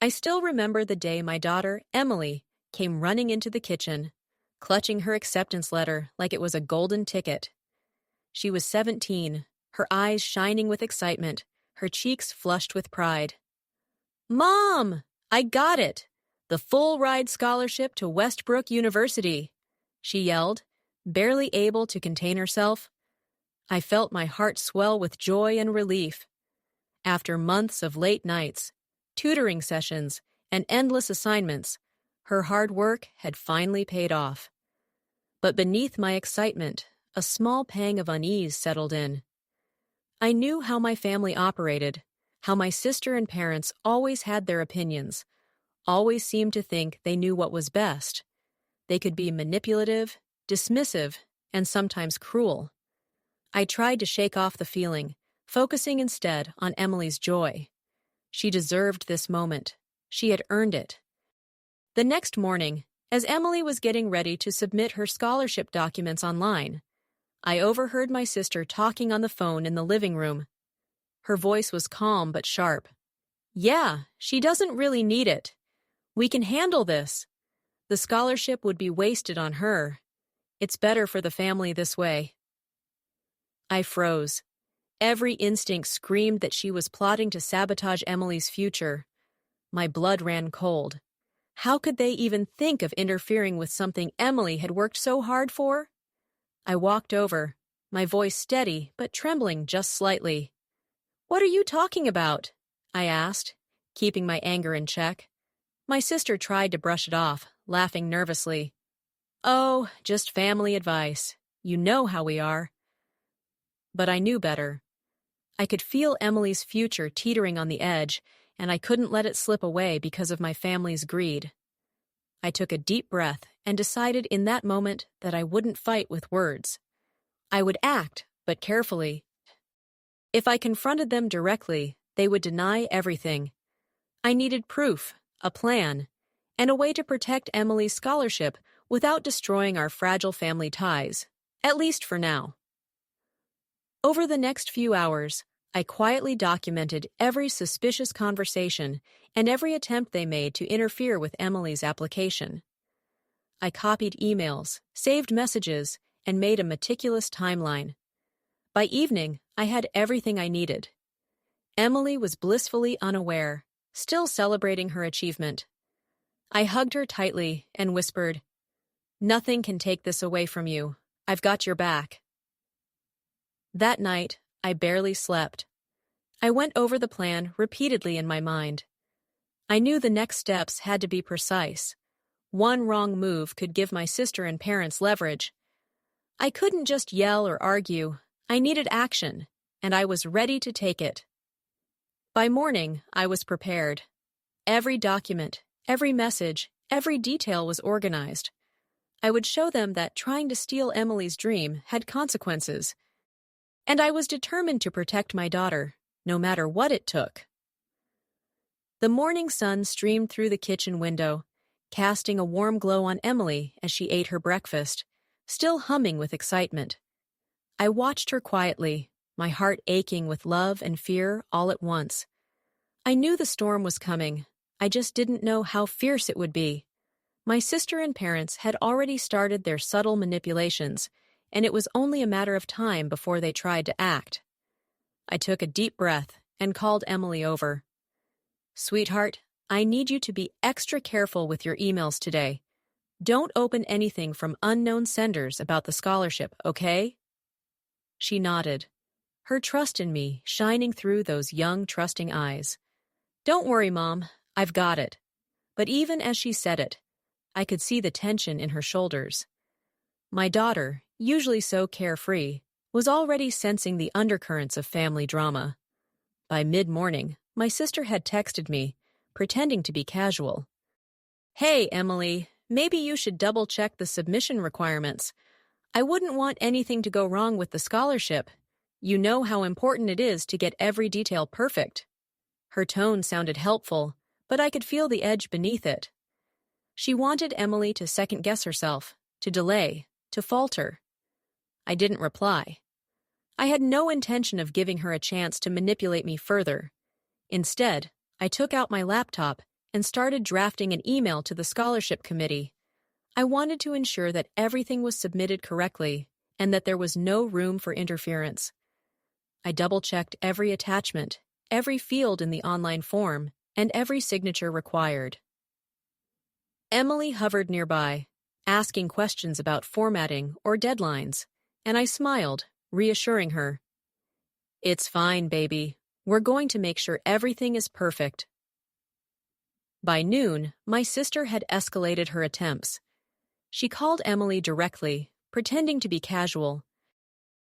I still remember the day my daughter, Emily, came running into the kitchen, clutching her acceptance letter like it was a golden ticket. She was 17, her eyes shining with excitement, her cheeks flushed with pride. "Mom! I got it! The full-ride scholarship to Westbrook University!" she yelled, barely able to contain herself. I felt my heart swell with joy and relief. After months of late nights, tutoring sessions, and endless assignments, her hard work had finally paid off. But beneath my excitement, a small pang of unease settled in. I knew how my family operated, how my sister and parents always had their opinions, always seemed to think they knew what was best. They could be manipulative, dismissive, and sometimes cruel. I tried to shake off the feeling, focusing instead on Emily's joy. She deserved this moment. She had earned it. The next morning, as Emily was getting ready to submit her scholarship documents online, I overheard my sister talking on the phone in the living room. Her voice was calm but sharp. "Yeah, she doesn't really need it. We can handle this. The scholarship would be wasted on her. It's better for the family this way." I froze. Every instinct screamed that she was plotting to sabotage Emily's future. My blood ran cold. How could they even think of interfering with something Emily had worked so hard for? I walked over, my voice steady but trembling just slightly. "What are you talking about?" I asked, keeping my anger in check. My sister tried to brush it off, laughing nervously. "Oh, just family advice. You know how we are." But I knew better. I could feel Emily's future teetering on the edge, and I couldn't let it slip away because of my family's greed. I took a deep breath and decided in that moment that I wouldn't fight with words. I would act, but carefully. If I confronted them directly, they would deny everything. I needed proof, a plan, and a way to protect Emily's scholarship without destroying our fragile family ties, at least for now. Over the next few hours, I quietly documented every suspicious conversation and every attempt they made to interfere with Emily's application. I copied emails, saved messages, and made a meticulous timeline. By evening, I had everything I needed. Emily was blissfully unaware, still celebrating her achievement. I hugged her tightly and whispered, "Nothing can take this away from you. I've got your back." That night, I barely slept. I went over the plan repeatedly in my mind. I knew the next steps had to be precise. One wrong move could give my sister and parents leverage. I couldn't just yell or argue. I needed action, and I was ready to take it. By morning, I was prepared. Every document, every message, every detail was organized. I would show them that trying to steal Emily's dream had consequences. And I was determined to protect my daughter, no matter what it took. The morning sun streamed through the kitchen window, casting a warm glow on Emily as she ate her breakfast, still humming with excitement. I watched her quietly, my heart aching with love and fear all at once. I knew the storm was coming. I just didn't know how fierce it would be. My sister and parents had already started their subtle manipulations, and it was only a matter of time before they tried to act. I took a deep breath and called Emily over. "Sweetheart, I need you to be extra careful with your emails today. Don't open anything from unknown senders about the scholarship, okay?" She nodded, her trust in me shining through those young, trusting eyes. "Don't worry, Mom, I've got it." But even as she said it, I could see the tension in her shoulders. My daughter, usually so carefree, was already sensing the undercurrents of family drama. By mid-morning, my sister had texted me, pretending to be casual. "Hey, Emily, maybe you should double-check the submission requirements. I wouldn't want anything to go wrong with the scholarship. You know how important it is to get every detail perfect." Her tone sounded helpful, but I could feel the edge beneath it. She wanted Emily to second-guess herself, to delay, to falter. I didn't reply. I had no intention of giving her a chance to manipulate me further. Instead, I took out my laptop and started drafting an email to the scholarship committee. I wanted to ensure that everything was submitted correctly and that there was no room for interference. I double-checked every attachment, every field in the online form, and every signature required. Emily hovered nearby, asking questions about formatting or deadlines, and I smiled, reassuring her. "It's fine, baby. We're going to make sure everything is perfect." By noon, my sister had escalated her attempts. She called Emily directly, pretending to be casual.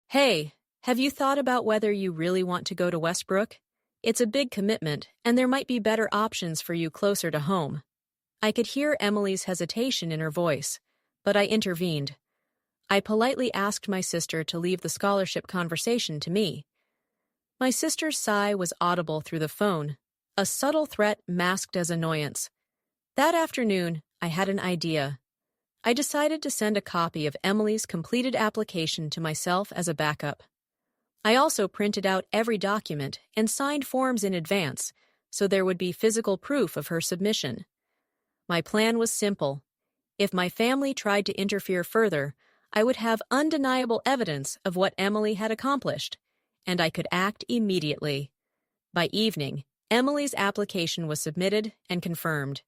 "Hey, have you thought about whether you really want to go to Westbrook? It's a big commitment, and there might be better options for you closer to home." I could hear Emily's hesitation in her voice, but I intervened. I politely asked my sister to leave the scholarship conversation to me. My sister's sigh was audible through the phone, a subtle threat masked as annoyance. That afternoon, I had an idea. I decided to send a copy of Emily's completed application to myself as a backup. I also printed out every document and signed forms in advance, so there would be physical proof of her submission. My plan was simple. If my family tried to interfere further, I would have undeniable evidence of what Emily had accomplished, and I could act immediately. By evening, Emily's application was submitted and confirmed.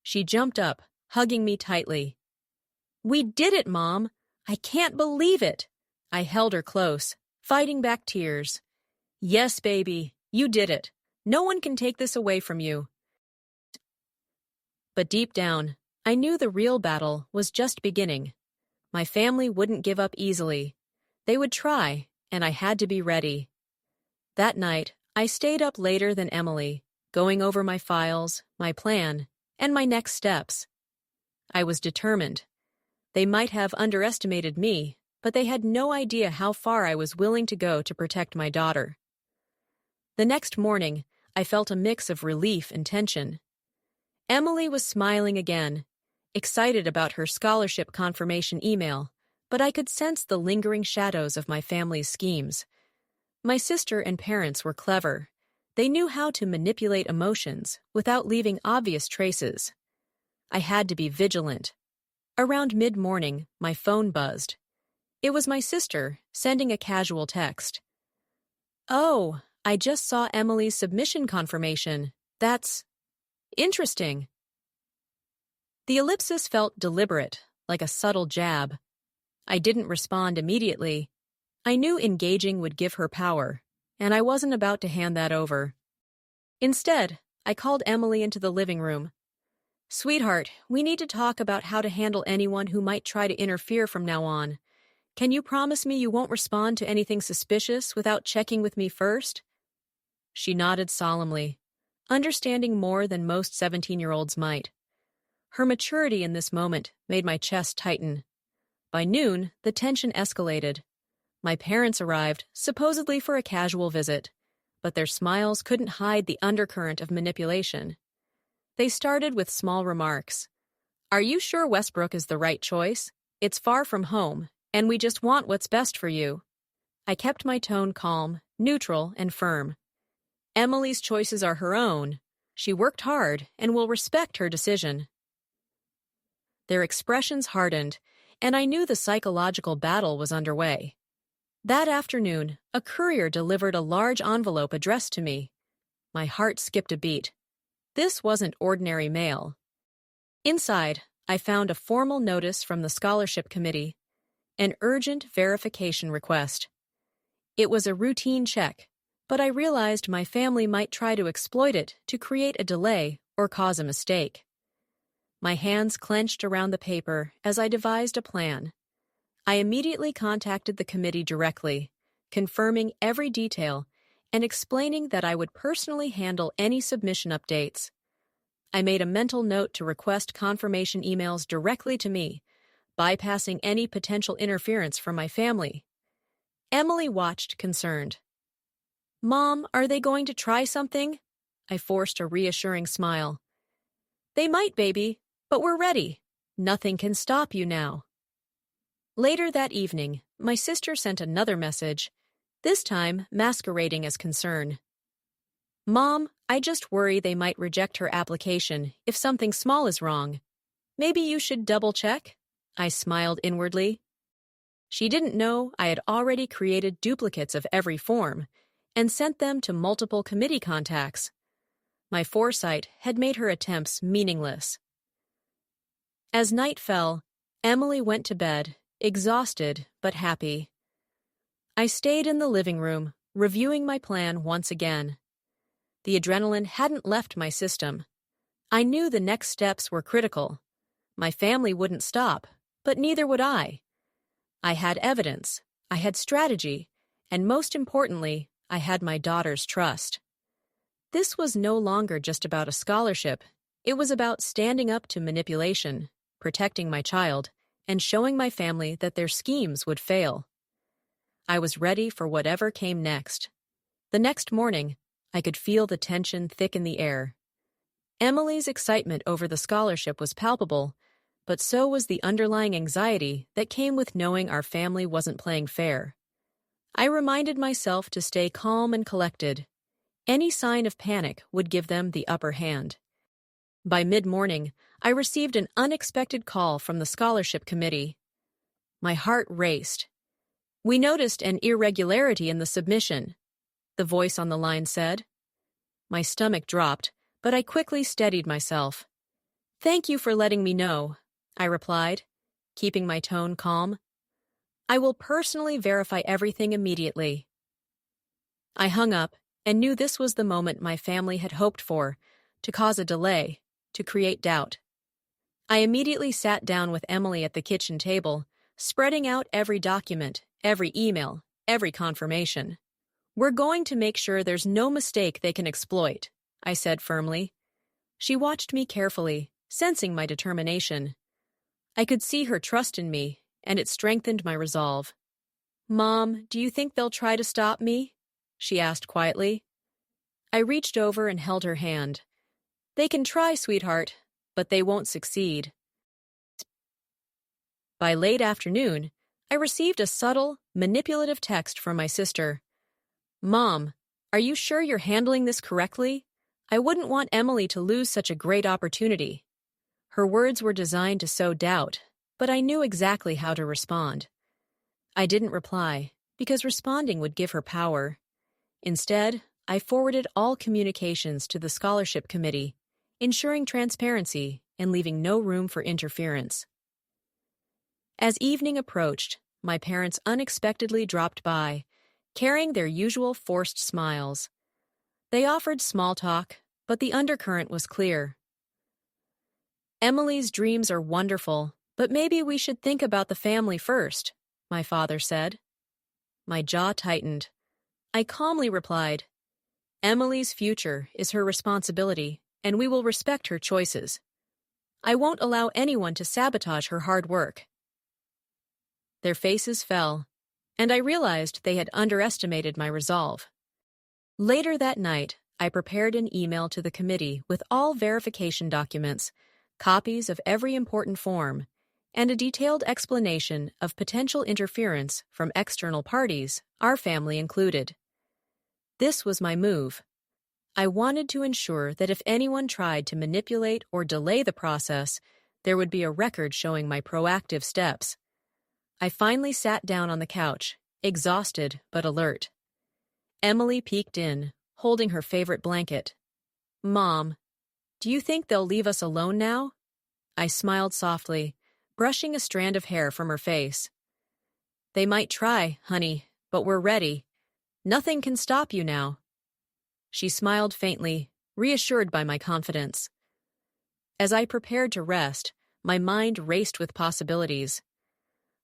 She jumped up, hugging me tightly. "We did it, Mom! I can't believe it!" I held her close, fighting back tears. "Yes, baby, you did it. No one can take this away from you." But deep down, I knew the real battle was just beginning. My family wouldn't give up easily. They would try, and I had to be ready. That night, I stayed up later than Emily, going over my files, my plan, and my next steps. I was determined. They might have underestimated me, but they had no idea how far I was willing to go to protect my daughter. The next morning, I felt a mix of relief and tension. Emily was smiling again, excited about her scholarship confirmation email, but I could sense the lingering shadows of my family's schemes. My sister and parents were clever. They knew how to manipulate emotions without leaving obvious traces. I had to be vigilant. Around mid-morning, my phone buzzed. It was my sister, sending a casual text. "Oh, I just saw Emily's submission confirmation. That's interesting." The ellipsis felt deliberate, like a subtle jab. I didn't respond immediately. I knew engaging would give her power, and I wasn't about to hand that over. Instead, I called Emily into the living room. "Sweetheart, we need to talk about how to handle anyone who might try to interfere from now on. Can you promise me you won't respond to anything suspicious without checking with me first?" She nodded solemnly, understanding more than most 17-year-olds might. Her maturity in this moment made my chest tighten. By noon, the tension escalated. My parents arrived, supposedly for a casual visit, but their smiles couldn't hide the undercurrent of manipulation. They started with small remarks. "Are you sure Westbrook is the right choice? It's far from home, and we just want what's best for you." I kept my tone calm, neutral, and firm. Emily's choices are her own. She worked hard and will respect her decision. Their expressions hardened, and I knew the psychological battle was underway. That afternoon, a courier delivered a large envelope addressed to me. My heart skipped a beat. This wasn't ordinary mail. Inside, I found a formal notice from the scholarship committee, an urgent verification request. It was a routine check, but I realized my family might try to exploit it to create a delay or cause a mistake. My hands clenched around the paper as I devised a plan. I immediately contacted the committee directly, confirming every detail and explaining that I would personally handle any submission updates. I made a mental note to request confirmation emails directly to me, bypassing any potential interference from my family. Emily watched concerned. "Mom, are they going to try something?" I forced a reassuring smile. "They might, baby, but we're ready. Nothing can stop you now." Later that evening, my sister sent another message, this time masquerading as concern. "Mom, I just worry they might reject her application if something small is wrong. Maybe you should double-check? I smiled inwardly. She didn't know I had already created duplicates of every form and sent them to multiple committee contacts. My foresight had made her attempts meaningless. As night fell, Emily went to bed, exhausted but happy. I stayed in the living room, reviewing my plan once again. The adrenaline hadn't left my system. I knew the next steps were critical. My family wouldn't stop, but neither would I. I had evidence, I had strategy, and most importantly, I had my daughter's trust. This was no longer just about a scholarship. It was about standing up to manipulation, protecting my child, and showing my family that their schemes would fail. I was ready for whatever came next. The next morning, I could feel the tension thick in the air. Emily's excitement over the scholarship was palpable, but so was the underlying anxiety that came with knowing our family wasn't playing fair. I reminded myself to stay calm and collected. Any sign of panic would give them the upper hand. By mid-morning, I received an unexpected call from the scholarship committee. My heart raced. "We noticed an irregularity in the submission," the voice on the line said. My stomach dropped, but I quickly steadied myself. "Thank you for letting me know," I replied, keeping my tone calm. "I will personally verify everything immediately." I hung up and knew this was the moment my family had hoped for, to cause a delay, to create doubt. I immediately sat down with Emily at the kitchen table, spreading out every document, every email, every confirmation. "We're going to make sure there's no mistake they can exploit," I said firmly. She watched me carefully, sensing my determination. I could see her trust in me, and it strengthened my resolve. "Mom, do you think they'll try to stop me?" she asked quietly. I reached over and held her hand. "They can try, sweetheart, but they won't succeed." By late afternoon, I received a subtle, manipulative text from my sister. "Mom, are you sure you're handling this correctly? I wouldn't want Emily to lose such a great opportunity." Her words were designed to sow doubt, but I knew exactly how to respond. I didn't reply, because responding would give her power. Instead, I forwarded all communications to the scholarship committee, ensuring transparency and leaving no room for interference. As evening approached, my parents unexpectedly dropped by, carrying their usual forced smiles. They offered small talk, but the undercurrent was clear. "Emily's dreams are wonderful, but maybe we should think about the family first," my father said. My jaw tightened. I calmly replied, "Emily's future is her responsibility, and we will respect her choices. I won't allow anyone to sabotage her hard work." Their faces fell, and I realized they had underestimated my resolve. Later that night, I prepared an email to the committee with all verification documents, copies of every important form, and a detailed explanation of potential interference from external parties, our family included. This was my move. I wanted to ensure that if anyone tried to manipulate or delay the process, there would be a record showing my proactive steps. I finally sat down on the couch, exhausted but alert. Emily peeked in, holding her favorite blanket. "Mom, do you think they'll leave us alone now?" I smiled softly, brushing a strand of hair from her face. "They might try, honey, but we're ready. Nothing can stop you now." She smiled faintly, reassured by my confidence. As I prepared to rest, my mind raced with possibilities.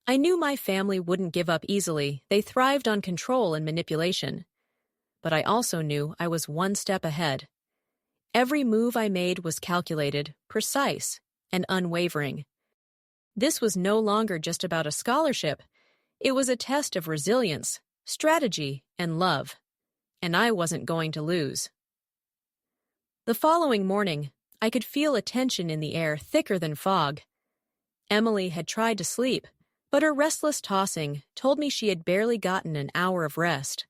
I knew my family wouldn't give up easily. They thrived on control and manipulation. But I also knew I was one step ahead. Every move I made was calculated, precise, and unwavering. This was no longer just about a scholarship. It was a test of resilience, strategy, and love. And I wasn't going to lose. The following morning, I could feel a tension in the air thicker than fog. Emily had tried to sleep, but her restless tossing told me she had barely gotten an hour of rest.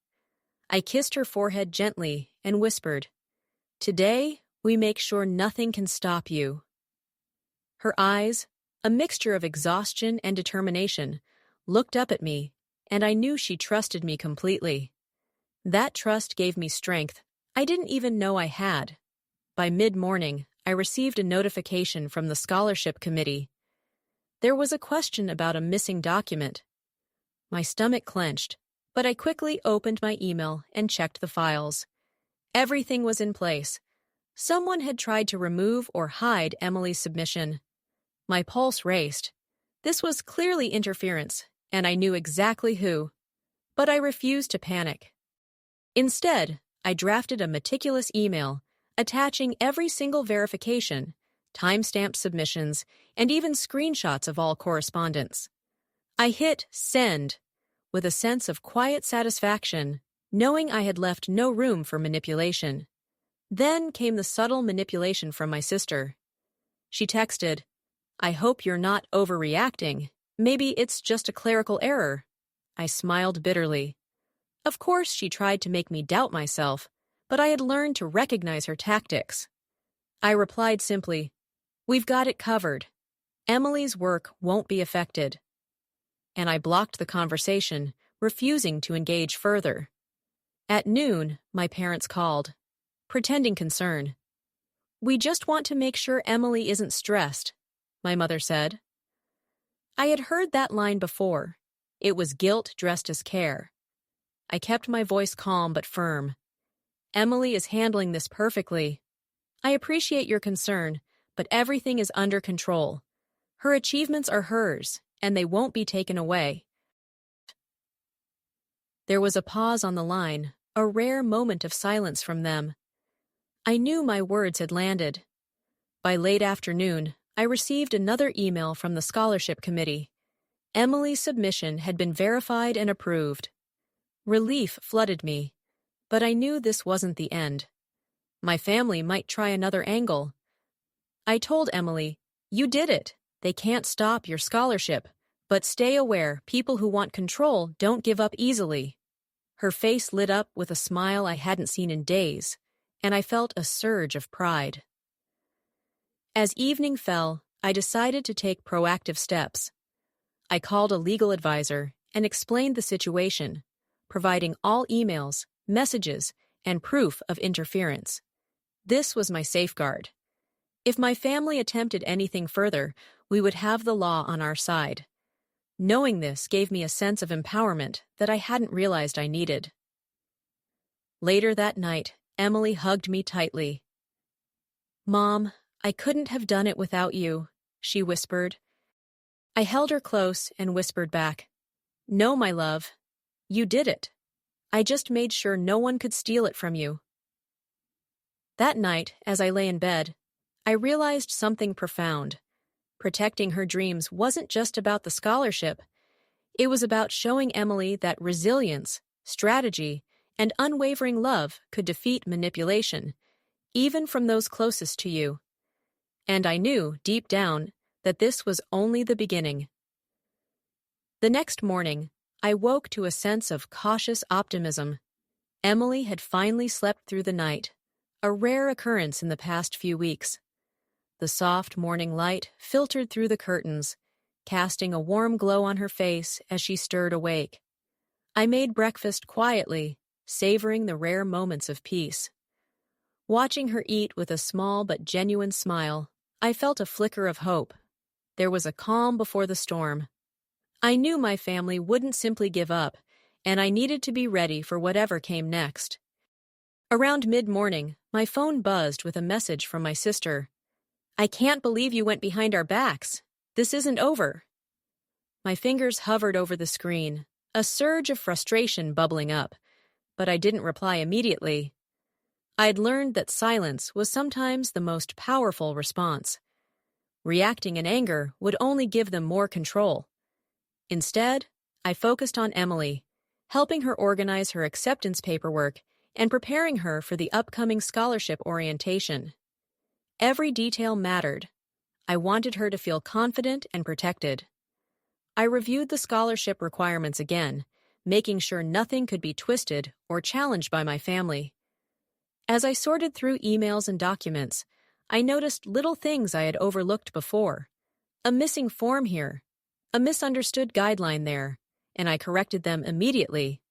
I kissed her forehead gently and whispered, Today, we make sure nothing can stop you. Her eyes, a mixture of exhaustion and determination, looked up at me, and I knew she trusted me completely. That trust gave me strength I didn't even know I had. By mid-morning, I received a notification from the scholarship committee. There was a question about a missing document. My stomach clenched, but I quickly opened my email and checked the files. Everything was in place. Someone had tried to remove or hide Emily's submission. My pulse raced. This was clearly interference, and I knew exactly who. But I refused to panic. Instead, I drafted a meticulous email, attaching every single verification, timestamped submissions, and even screenshots of all correspondence. I hit send with a sense of quiet satisfaction, knowing I had left no room for manipulation. Then came the subtle manipulation from my sister. She texted, "I hope you're not overreacting. Maybe it's just a clerical error." I smiled bitterly. Of course, she tried to make me doubt myself, but I had learned to recognize her tactics. I replied simply, "We've got it covered. Emily's work won't be affected." And I blocked the conversation, refusing to engage further. At noon, my parents called, pretending concern. "We just want to make sure Emily isn't stressed," my mother said. I had heard that line before. It was guilt dressed as care. I kept my voice calm but firm. "Emily is handling this perfectly. I appreciate your concern, but everything is under control. Her achievements are hers, and they won't be taken away." There was a pause on the line, a rare moment of silence from them. I knew my words had landed. By late afternoon, I received another email from the scholarship committee. Emily's submission had been verified and approved. Relief flooded me, but I knew this wasn't the end. My family might try another angle. I told Emily, "You did it. They can't stop your scholarship. But stay aware, people who want control don't give up easily." Her face lit up with a smile I hadn't seen in days, and I felt a surge of pride. As evening fell, I decided to take proactive steps. I called a legal advisor and explained the situation, providing all emails, messages, and proof of interference. This was my safeguard. If my family attempted anything further, we would have the law on our side. Knowing this gave me a sense of empowerment that I hadn't realized I needed. Later that night, Emily hugged me tightly. "Mom, I couldn't have done it without you," she whispered. I held her close and whispered back, "No, my love, you did it. I just made sure no one could steal it from you." That night, as I lay in bed, I realized something profound. Protecting her dreams wasn't just about the scholarship. It was about showing Emily that resilience, strategy, and unwavering love could defeat manipulation, even from those closest to you. And I knew, deep down, that this was only the beginning. The next morning, I woke to a sense of cautious optimism. Emily had finally slept through the night, a rare occurrence in the past few weeks. The soft morning light filtered through the curtains, casting a warm glow on her face as she stirred awake. I made breakfast quietly, savoring the rare moments of peace. Watching her eat with a small but genuine smile, I felt a flicker of hope. There was a calm before the storm. I knew my family wouldn't simply give up, and I needed to be ready for whatever came next. Around mid-morning, my phone buzzed with a message from my sister. "I can't believe you went behind our backs. This isn't over." My fingers hovered over the screen, a surge of frustration bubbling up, but I didn't reply immediately. I'd learned that silence was sometimes the most powerful response. Reacting in anger would only give them more control. Instead, I focused on Emily, helping her organize her acceptance paperwork and preparing her for the upcoming scholarship orientation. Every detail mattered. I wanted her to feel confident and protected. I reviewed the scholarship requirements again, making sure nothing could be twisted or challenged by my family. As I sorted through emails and documents, I noticed little things I had overlooked before. A missing form here, a misunderstood guideline there, and I corrected them immediately.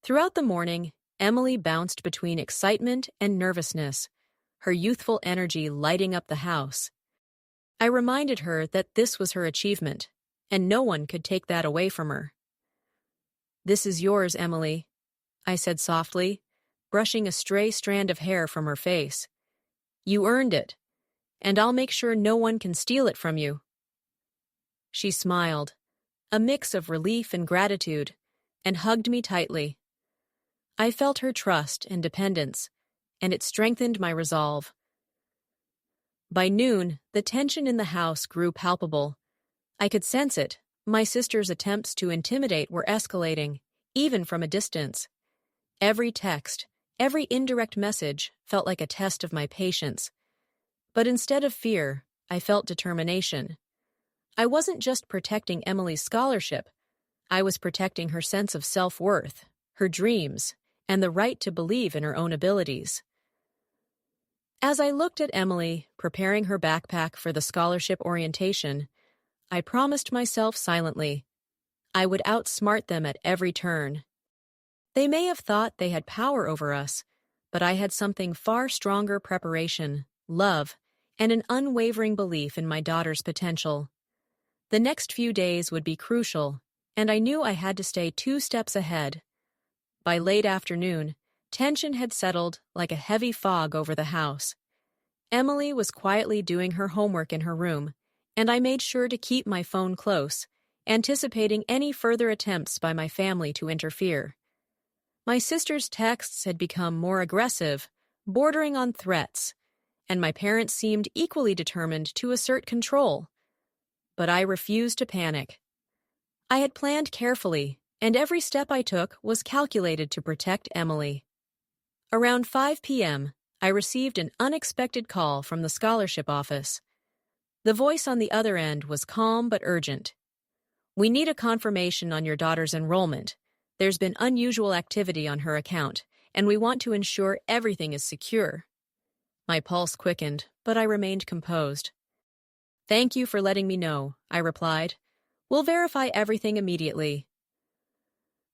Throughout the morning, Emily bounced between excitement and nervousness, her youthful energy lighting up the house. I reminded her that this was her achievement, and no one could take that away from her. "This is yours, Emily," I said softly, brushing a stray strand of hair from her face. "You earned it, and I'll make sure no one can steal it from you." She smiled, a mix of relief and gratitude, and hugged me tightly. I felt her trust and dependence, and it strengthened my resolve. By noon, the tension in the house grew palpable. I could sense it. My sister's attempts to intimidate were escalating, even from a distance. Every text, every indirect message felt like a test of my patience. But instead of fear, I felt determination. I wasn't just protecting Emily's scholarship. I was protecting her sense of self-worth, her dreams, and the right to believe in her own abilities. As I looked at Emily, preparing her backpack for the scholarship orientation, I promised myself silently, I would outsmart them at every turn. They may have thought they had power over us, but I had something far stronger: preparation, love, and an unwavering belief in my daughter's potential. The next few days would be crucial, and I knew I had to stay 2 steps ahead. By late afternoon, tension had settled like a heavy fog over the house. Emily was quietly doing her homework in her room, and I made sure to keep my phone close, anticipating any further attempts by my family to interfere. My sister's texts had become more aggressive, bordering on threats, and my parents seemed equally determined to assert control. But I refused to panic. I had planned carefully, and every step I took was calculated to protect Emily. Around 5 p.m., I received an unexpected call from the scholarship office. The voice on the other end was calm but urgent. "We need a confirmation on your daughter's enrollment. There's been unusual activity on her account, and we want to ensure everything is secure." My pulse quickened, but I remained composed. "Thank you for letting me know," I replied. "We'll verify everything immediately."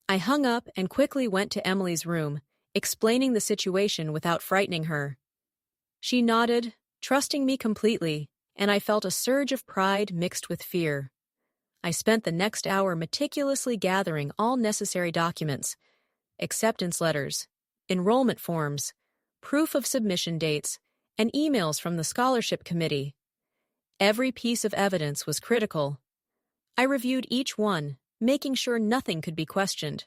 I hung up and quickly went to Emily's room, explaining the situation without frightening her. She nodded, trusting me completely, and I felt a surge of pride mixed with fear. I spent the next hour meticulously gathering all necessary documents: acceptance letters, enrollment forms, proof of submission dates, and emails from the scholarship committee. Every piece of evidence was critical. I reviewed each one, making sure nothing could be questioned.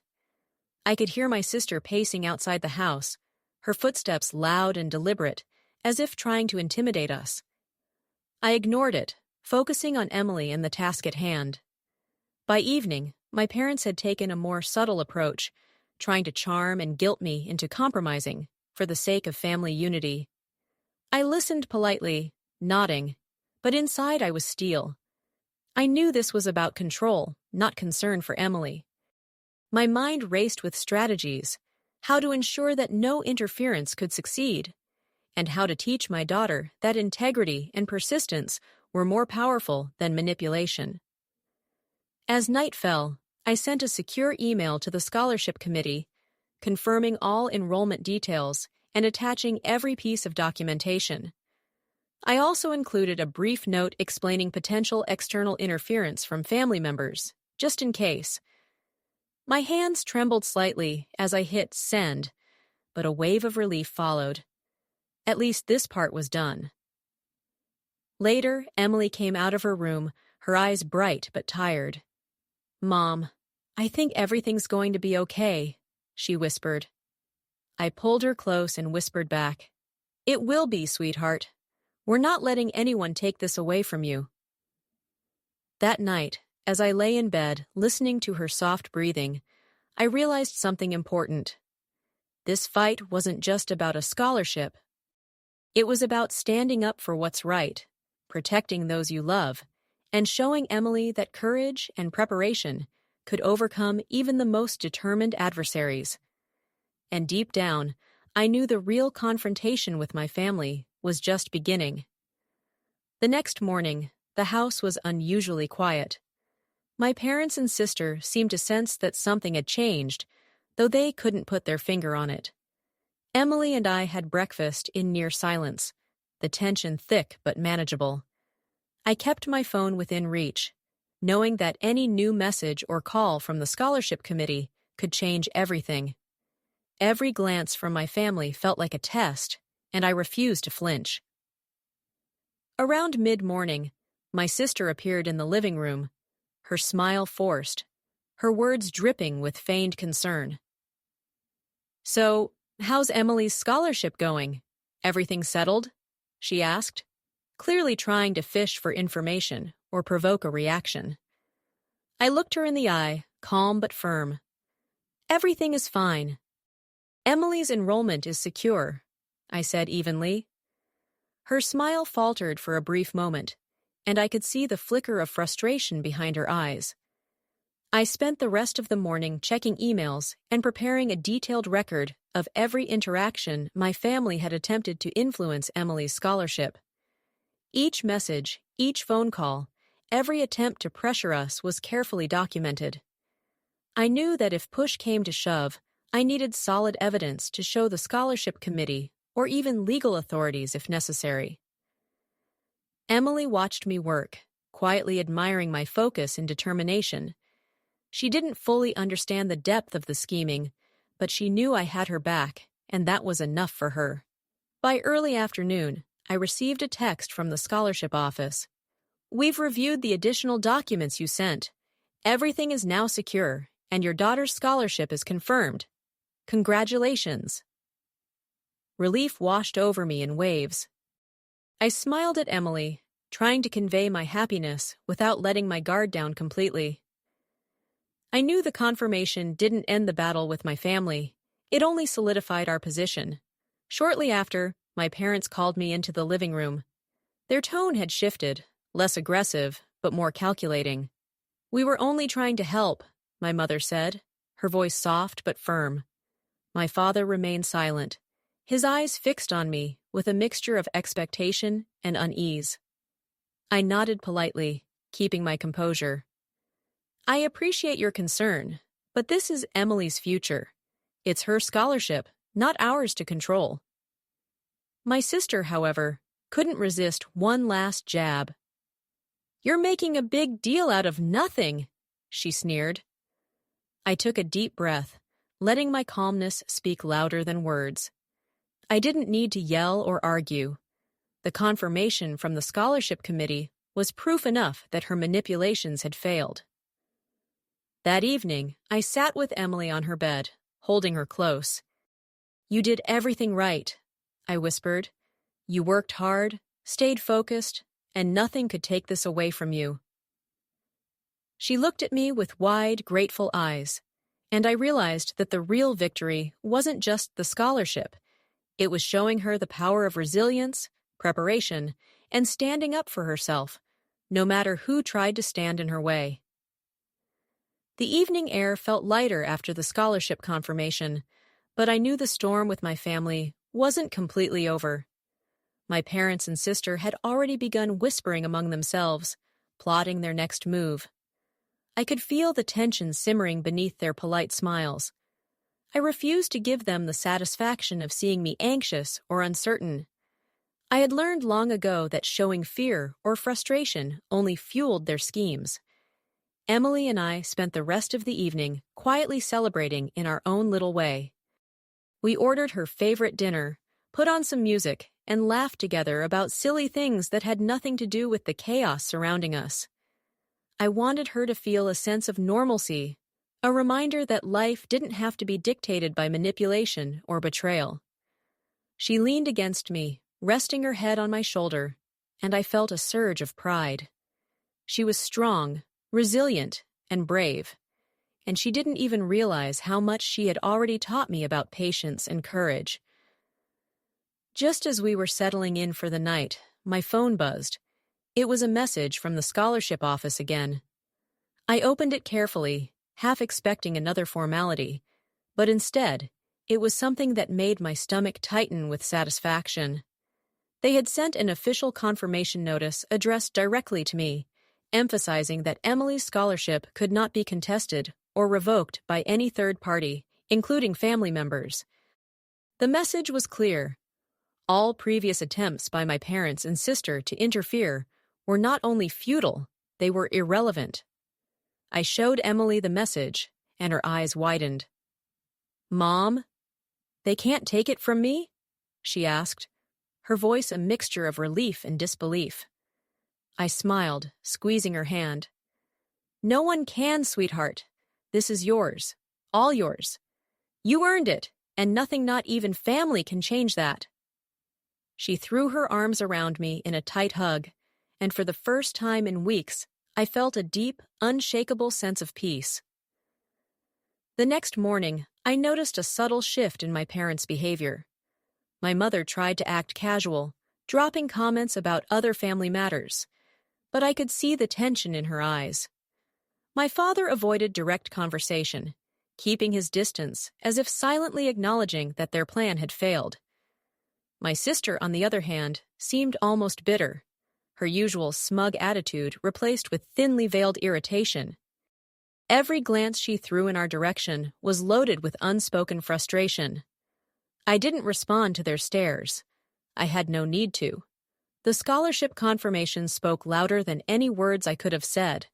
I could hear my sister pacing outside the house, her footsteps loud and deliberate, as if trying to intimidate us. I ignored it, focusing on Emily and the task at hand. By evening, my parents had taken a more subtle approach, trying to charm and guilt me into compromising for the sake of family unity. I listened politely, nodding, but inside I was steel. I knew this was about control, not concern for Emily. My mind raced with strategies: how to ensure that no interference could succeed, and how to teach my daughter that integrity and persistence were more powerful than manipulation. As night fell, I sent a secure email to the scholarship committee, confirming all enrollment details and attaching every piece of documentation. I also included a brief note explaining potential external interference from family members, just in case. My hands trembled slightly as I hit send, but a wave of relief followed. At least this part was done. Later, Emily came out of her room, her eyes bright but tired. "Mom, I think everything's going to be okay," she whispered. I pulled her close and whispered back, "It will be, sweetheart. We're not letting anyone take this away from you." That night, as I lay in bed, listening to her soft breathing, I realized something important. This fight wasn't just about a scholarship. It was about standing up for what's right, protecting those you love, and showing Emily that courage and preparation could overcome even the most determined adversaries. And deep down, I knew the real confrontation with my family was just beginning. The next morning, the house was unusually quiet. My parents and sister seemed to sense that something had changed, though they couldn't put their finger on it. Emily and I had breakfast in near silence, the tension thick but manageable. I kept my phone within reach, knowing that any new message or call from the scholarship committee could change everything. Every glance from my family felt like a test, and I refused to flinch. Around mid-morning, my sister appeared in the living room, her smile forced, her words dripping with feigned concern. "So, how's Emily's scholarship going? Everything settled?" she asked, clearly trying to fish for information or provoke a reaction. I looked her in the eye, calm but firm. "Everything is fine. Emily's enrollment is secure," I said evenly. Her smile faltered for a brief moment, and I could see the flicker of frustration behind her eyes. I spent the rest of the morning checking emails and preparing a detailed record of every interaction my family had attempted to influence Emily's scholarship. Each message, each phone call, every attempt to pressure us was carefully documented. I knew that if push came to shove, I needed solid evidence to show the scholarship committee or even legal authorities if necessary. Emily watched me work, quietly admiring my focus and determination. She didn't fully understand the depth of the scheming, but she knew I had her back, and that was enough for her. By early afternoon, I received a text from the scholarship office. "We've reviewed the additional documents you sent. Everything is now secure, and your daughter's scholarship is confirmed. Congratulations." Relief washed over me in waves. I smiled at Emily, trying to convey my happiness without letting my guard down completely. I knew the confirmation didn't end the battle with my family. It only solidified our position. Shortly after, my parents called me into the living room. Their tone had shifted, less aggressive, but more calculating. "We were only trying to help," my mother said, her voice soft but firm. My father remained silent, his eyes fixed on me with a mixture of expectation and unease. I nodded politely, keeping my composure. "I appreciate your concern, but this is Emily's future. It's her scholarship, not ours to control." My sister, however, couldn't resist one last jab. "You're making a big deal out of nothing," she sneered. I took a deep breath, letting my calmness speak louder than words. I didn't need to yell or argue. The confirmation from the scholarship committee was proof enough that her manipulations had failed. That evening, I sat with Emily on her bed, holding her close. "You did everything right," I whispered. "You worked hard, stayed focused, and nothing could take this away from you." She looked at me with wide, grateful eyes, and I realized that the real victory wasn't just the scholarship. It was showing her the power of resilience, preparation, and standing up for herself, no matter who tried to stand in her way. The evening air felt lighter after the scholarship confirmation, but I knew the storm with my family wasn't completely over. My parents and sister had already begun whispering among themselves, plotting their next move. I could feel the tension simmering beneath their polite smiles. I refused to give them the satisfaction of seeing me anxious or uncertain. I had learned long ago that showing fear or frustration only fueled their schemes. Emily and I spent the rest of the evening quietly celebrating in our own little way. We ordered her favorite dinner, put on some music, and laughed together about silly things that had nothing to do with the chaos surrounding us. I wanted her to feel a sense of normalcy, a reminder that life didn't have to be dictated by manipulation or betrayal. She leaned against me, resting her head on my shoulder, and I felt a surge of pride. She was strong, resilient, and brave, and she didn't even realize how much she had already taught me about patience and courage. Just as we were settling in for the night, my phone buzzed. It was a message from the scholarship office again. I opened it carefully, half expecting another formality, but instead, It was something that made my stomach tighten with satisfaction. They had sent an official confirmation notice addressed directly to me, emphasizing that Emily's scholarship could not be contested or revoked by any third party, including family members. The message was clear. All previous attempts by my parents and sister to interfere were not only futile, they were irrelevant. I showed Emily the message, and her eyes widened. "Mom, they can't take it from me?" she asked, her voice a mixture of relief and disbelief. I smiled, squeezing her hand. "No one can, sweetheart. This is yours. All yours. You earned it, and nothing, not even family, can change that." She threw her arms around me in a tight hug, and for the first time in weeks, I felt a deep, unshakable sense of peace. The next morning, I noticed a subtle shift in my parents' behavior. My mother tried to act casual, dropping comments about other family matters, but I could see the tension in her eyes. My father avoided direct conversation, keeping his distance as if silently acknowledging that their plan had failed. My sister, on the other hand, seemed almost bitter, her usual smug attitude replaced with thinly veiled irritation. Every glance she threw in our direction was loaded with unspoken frustration. I didn't respond to their stares. I had no need to. The scholarship confirmation spoke louder than any words I could have said.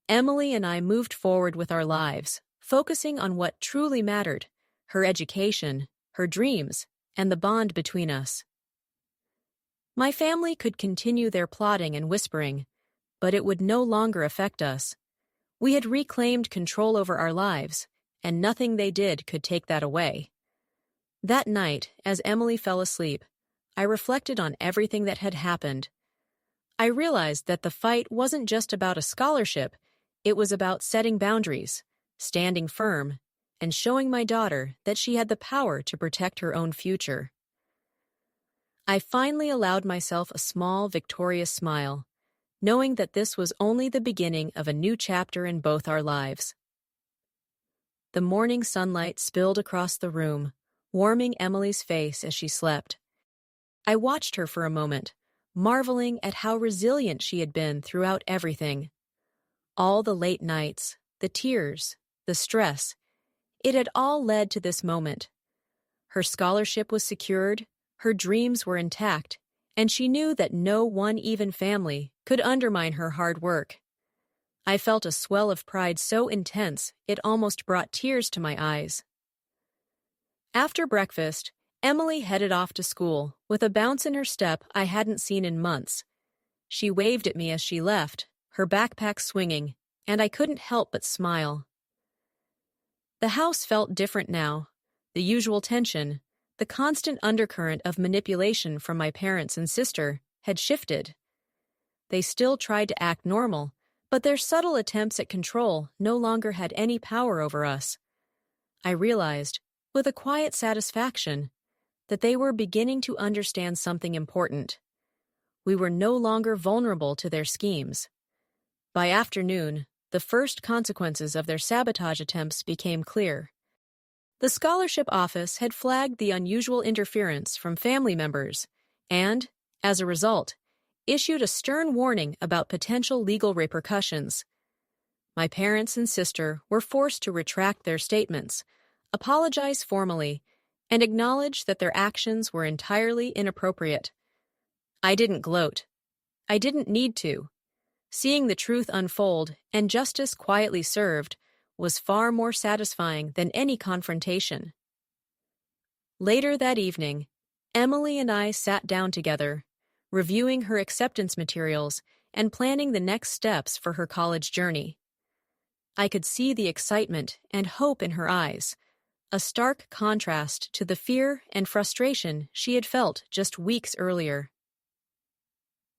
Emily and I moved forward with our lives, focusing on what truly mattered: her education, her dreams, and the bond between us. My family could continue their plotting and whispering, but it would no longer affect us. We had reclaimed control over our lives, and nothing they did could take that away. That night, as Emily fell asleep, I reflected on everything that had happened. I realized that the fight wasn't just about a scholarship, it was about setting boundaries, standing firm, and showing my daughter that she had the power to protect her own future. I finally allowed myself a small, victorious smile, knowing that this was only the beginning of a new chapter in both our lives. The morning sunlight spilled across the room, warming Emily's face as she slept. I watched her for a moment, marveling at how resilient she had been throughout everything. All the late nights, the tears, the stress, it had all led to this moment. Her scholarship was secured, her dreams were intact, and she knew that no one even family could undermine her hard work. I felt a swell of pride so intense it almost brought tears to my eyes. After breakfast, Emily headed off to school with a bounce in her step I hadn't seen in months. She waved at me as she left, her backpack swinging, and I couldn't help but smile. The house felt different now. The usual tension, the constant undercurrent of manipulation from my parents and sister, had shifted. They still tried to act normal, but their subtle attempts at control no longer had any power over us. I realized, with a quiet satisfaction, that they were beginning to understand something important. We were no longer vulnerable to their schemes. By afternoon, the first consequences of their sabotage attempts became clear. The scholarship office had flagged the unusual interference from family members and, as a result, issued a stern warning about potential legal repercussions. My parents and sister were forced to retract their statements, apologize formally, and acknowledge that their actions were entirely inappropriate. I didn't gloat. I didn't need to. Seeing the truth unfold and justice quietly served was far more satisfying than any confrontation. Later that evening, Emily and I sat down together, reviewing her acceptance materials and planning the next steps for her college journey. I could see the excitement and hope in her eyes, a stark contrast to the fear and frustration she had felt just weeks earlier.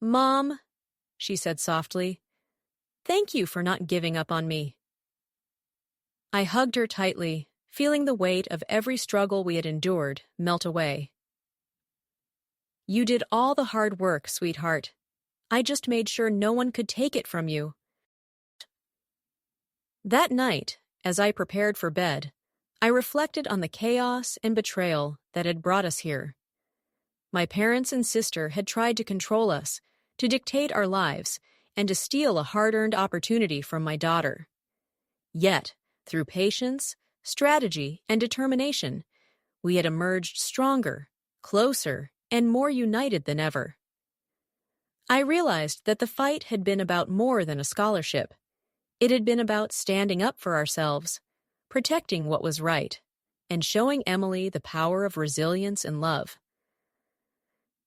"Mom," she said softly, "thank you for not giving up on me." I hugged her tightly, feeling the weight of every struggle we had endured melt away. "You did all the hard work, sweetheart. I just made sure no one could take it from you." That night, as I prepared for bed, I reflected on the chaos and betrayal that had brought us here. My parents and sister had tried to control us, to dictate our lives, and to steal a hard-earned opportunity from my daughter. Yet, through patience, strategy, and determination, we had emerged stronger, closer, and more united than ever. I realized that the fight had been about more than a scholarship. It had been about standing up for ourselves, protecting what was right, and showing Emily the power of resilience and love.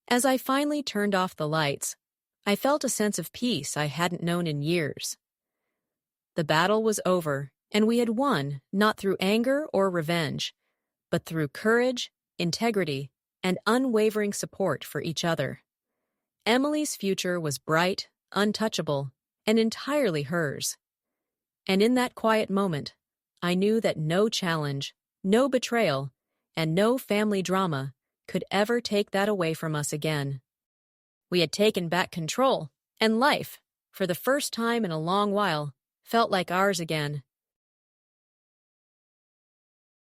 As I finally turned off the lights, I felt a sense of peace I hadn't known in years. The battle was over, and we had won not through anger or revenge, but through courage, integrity, and unwavering support for each other. Emily's future was bright, untouchable, and entirely hers. And in that quiet moment, I knew that no challenge, no betrayal, and no family drama could ever take that away from us again. We had taken back control, and life, for the first time in a long while, felt like ours again.